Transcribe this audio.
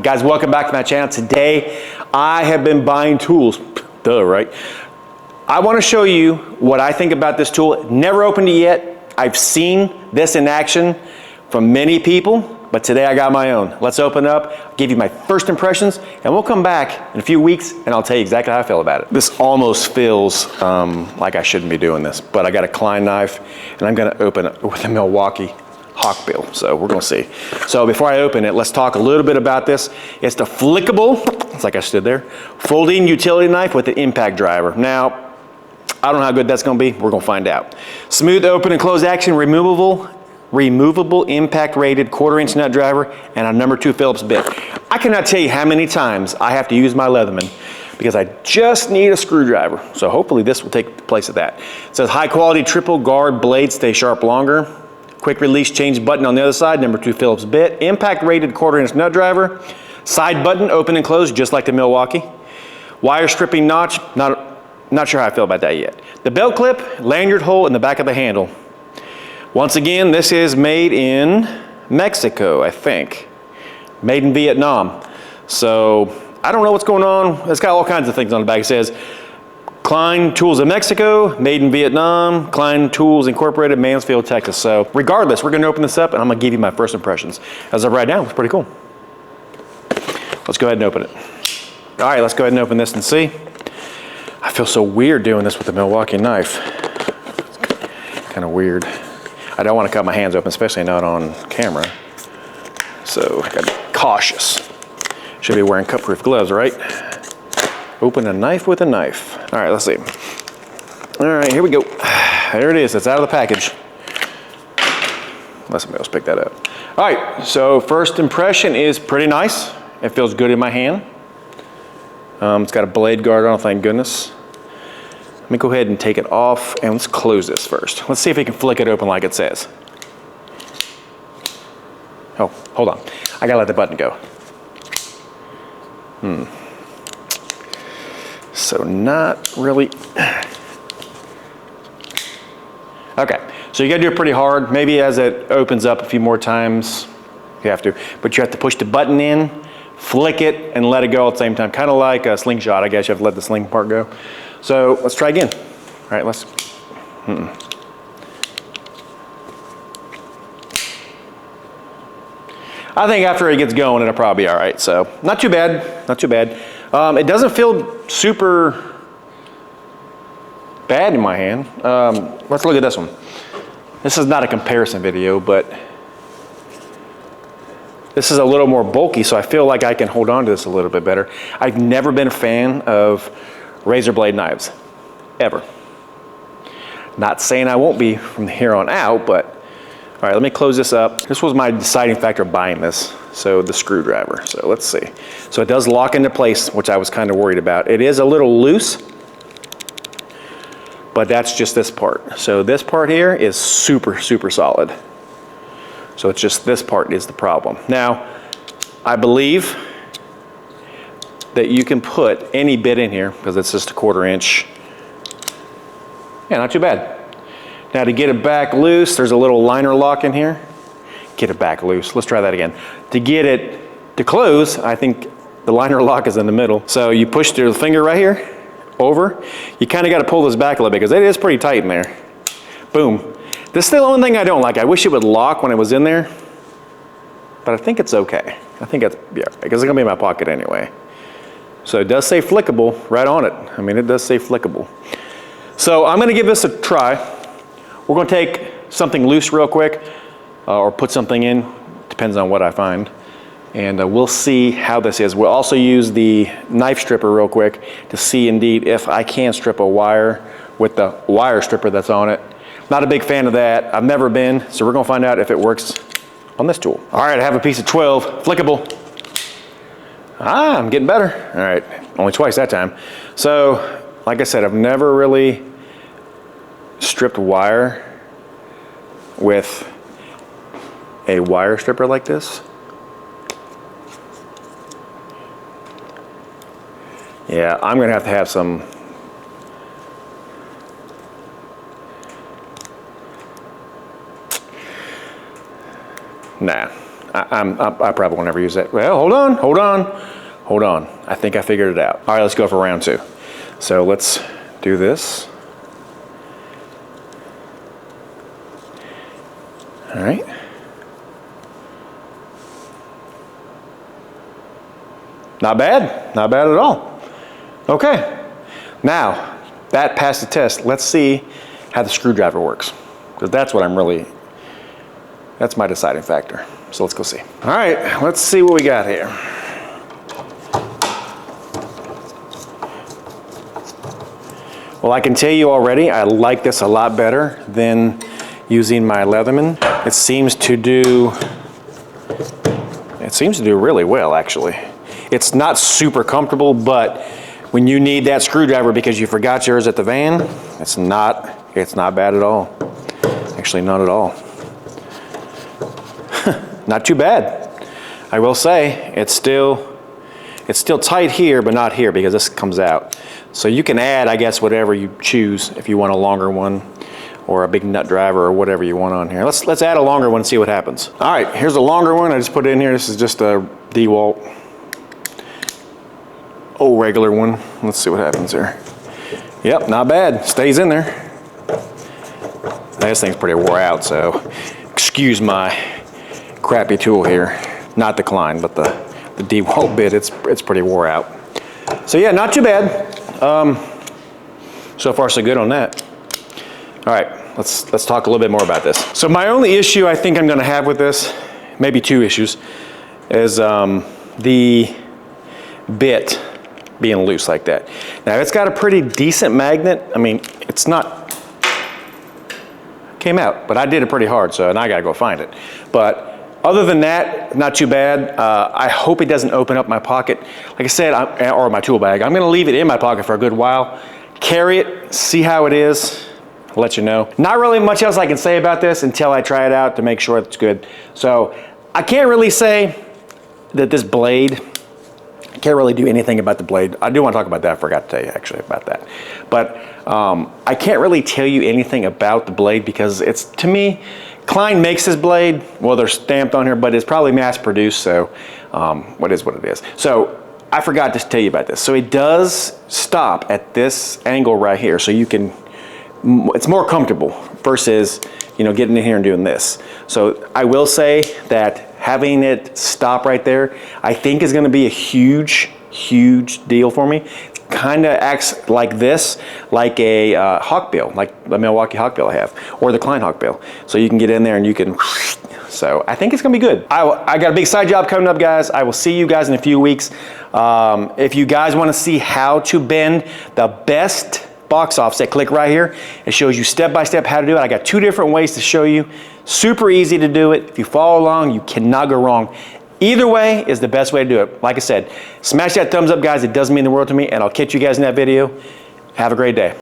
Guys, welcome back to my channel. Today, I have been buying tools. Duh, right? I want to show you what I think about this tool. Never opened it yet. I've seen this in action from many people, but today I got my own. Let's open it up, give you my first impressions, and we'll come back in a few weeks and I'll tell you exactly how I feel about it. This almost feels like I shouldn't be doing this, but I got a Klein knife and I'm gonna open it with a Milwaukee Hawkbill, so we're gonna see. So before I open it, let's talk a little bit about this. It's the flickable, it's like I stood there, folding utility knife with an impact driver. Now, I don't know how good that's gonna be, we're gonna find out. Smooth open and close action, removable impact rated 1/4" nut driver, and a #2 Phillips bit. I cannot tell you how many times I have to use my Leatherman because I just need a screwdriver. So hopefully this will take the place of that. It says high quality triple guard blade, stay sharp longer. Quick release change button on the other side, #2 Phillips bit. Impact rated 1/4" nut driver. Side button, open and close, just like the Milwaukee. Wire stripping notch, not sure how I feel about that yet. The belt clip, lanyard hole in the back of the handle. Once again, this is made in Mexico, I think. Made in Vietnam. So, I don't know what's going on. It's got all kinds of things on the back. It says, Klein Tools of Mexico, made in Vietnam, Klein Tools Incorporated, Mansfield, Texas. So regardless, we're gonna open this up and I'm gonna give you my first impressions. As of right now, it's pretty cool. Let's go ahead and open it. All right, let's go ahead and open this and see. I feel so weird doing this with a Milwaukee knife. It's kind of weird. I don't want to cut my hands open, especially not on camera. So I gotta be cautious. Should be wearing cut-proof gloves, right? Open a knife with a knife. All right, let's see. All right, here we go. There it is, it's out of the package. Let somebody else pick that up. All right, so first impression is pretty nice. It feels good in my hand. It's got a blade guard on, thank goodness. Let me go ahead and take it off and let's close this first. Let's see if we can flick it open like it says. Oh, hold on. I gotta let the button go. So not really. Okay, so you gotta do it pretty hard. Maybe as it opens up a few more times, you have to, but you have to push the button in, flick it, and let it go at the same time. Kind of like a slingshot, I guess you have to let the sling part go. So let's try again. All right, let's. I think after it gets going, it'll probably be all right. So not too bad, not too bad. It doesn't feel super bad in my hand. Let's look at this one. This is not a comparison video, but this is a little more bulky, so I feel like I can hold on to this a little bit better. I've never been a fan of razor blade knives, ever. Not saying I won't be from here on out, but all right, let me close this up. This was my deciding factor of buying this, so the screwdriver. So let's see. So it does lock into place, which I was kind of worried about. It is a little loose, but that's just this part. So this part here is super, super solid. So it's just this part is the problem. Now, I believe that you can put any bit in here because it's just a 1/4". Yeah, not too bad. Now to get it back loose, there's a little liner lock in here. Get it back loose. Let's try that again. To get it to close, I think the liner lock is in the middle. So you push your finger right here over. You kind of got to pull this back a little bit because it is pretty tight in there. Boom. This is the only thing I don't like. I wish it would lock when it was in there, but I think it's okay. I think it's, yeah, because it's gonna be in my pocket anyway. So it does say flickable right on it. I mean, it does say flickable. So I'm gonna give this a try. We're gonna take something loose real quick, or put something in, depends on what I find. And we'll see how this is. We'll also use the knife stripper real quick to see indeed if I can strip a wire with the wire stripper that's on it. Not a big fan of that. I've never been, so we're gonna find out if it works on this tool. All right, I have a piece of 12, flickable. Ah, I'm getting better. All right, only twice that time. So, like I said, I've never really stripped wire with a wire stripper like this. Yeah, I'm gonna have to have some Nah, I probably won't ever use that. Well, hold on. I think I figured it out. All right, let's go for round 2. So let's do this. All right. Not bad at all. Okay, now that passed the test. Let's see how the screwdriver works, because that's my deciding factor. So let's go see. All right, let's see what we got here. Well, I can tell you already, I like this a lot better than using my Leatherman. It seems to do really well, actually. It's not super comfortable, but when you need that screwdriver because you forgot yours at the van, it's not bad at all. Actually, not at all. Not too bad. I will say it's still tight here, but not here because this comes out. So you can add, I guess, whatever you choose if you want a longer one or a big nut driver or whatever you want on here. Let's add a longer one and see what happens. All right, here's a longer one. I just put it in here. This is just a DeWalt. Regular one. Let's see what happens here. Yep, not bad. Stays in there. This thing's pretty wore out, so excuse my crappy tool here. Not the Klein, but the DeWalt bit. It's pretty wore out. So yeah, not too bad. So far so good on that. All right, let's talk a little bit more about this. So my only issue I think I'm going to have with this, maybe 2 issues, is the bit being loose like that. Now it's got a pretty decent magnet. I mean, it's not, came out, but I did it pretty hard, so now I gotta go find it. But other than that, not too bad. I hope it doesn't open up my pocket. Like I said, or my tool bag. I'm gonna leave it in my pocket for a good while, carry it, see how it is, I'll let you know. Not really much else I can say about this until I try it out to make sure it's good. So I can't really say that this blade, I can't really do anything about the blade. I do want to talk about that. I forgot to tell you actually about that. But I can't really tell you anything about the blade because it's, to me, Klein makes this blade. Well, they're stamped on here, but it's probably mass produced, so what is what it is. So I forgot to tell you about this. So it does stop at this angle right here. So you can, it's more comfortable versus, you know, getting in here and doing this. So I will say that having it stop right there, I think is gonna be a huge deal for me. It kinda acts like this, like a hawkbill, like the Milwaukee hawkbill I have, or the Klein hawkbill. So you can get in there and you can, so I think it's gonna be good. I got a big side job coming up, guys. I will see you guys in a few weeks. If you guys wanna see how to bend the best box offset, click right here. It shows you step by step how to do it. I got 2 different ways to show you. Super easy to do it. If you follow along, you cannot go wrong. Either way is the best way to do it. Like I said, smash that thumbs up, guys. It does mean the world to me, and I'll catch you guys in that video. Have a great day.